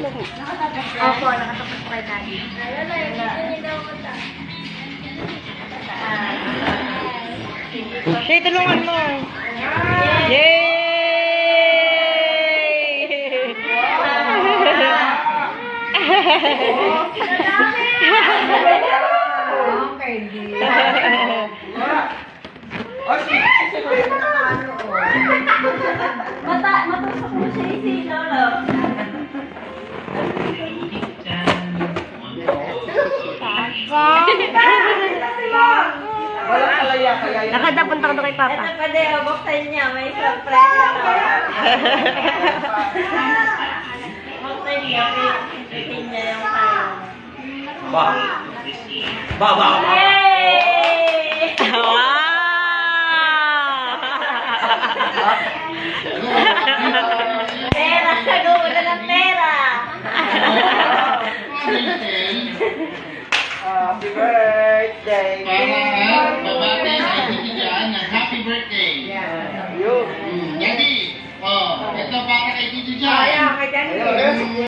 Opo, nakatapos po kayo natin. Sige, tulungan mo. Yay! Matusok mo siya si Lolo. Nakadapunta ko kay Papa. Ito pa din, buksan niya. May surprise na to. Buksan niya. Pitin niya yung tayo. Yay! Wow! Pera! Gawin ng pera! Happy birthday! Babati ay hindi dyan ng happy birthday. Yun. Daddy, ito para kay Tito Jan. Ayun.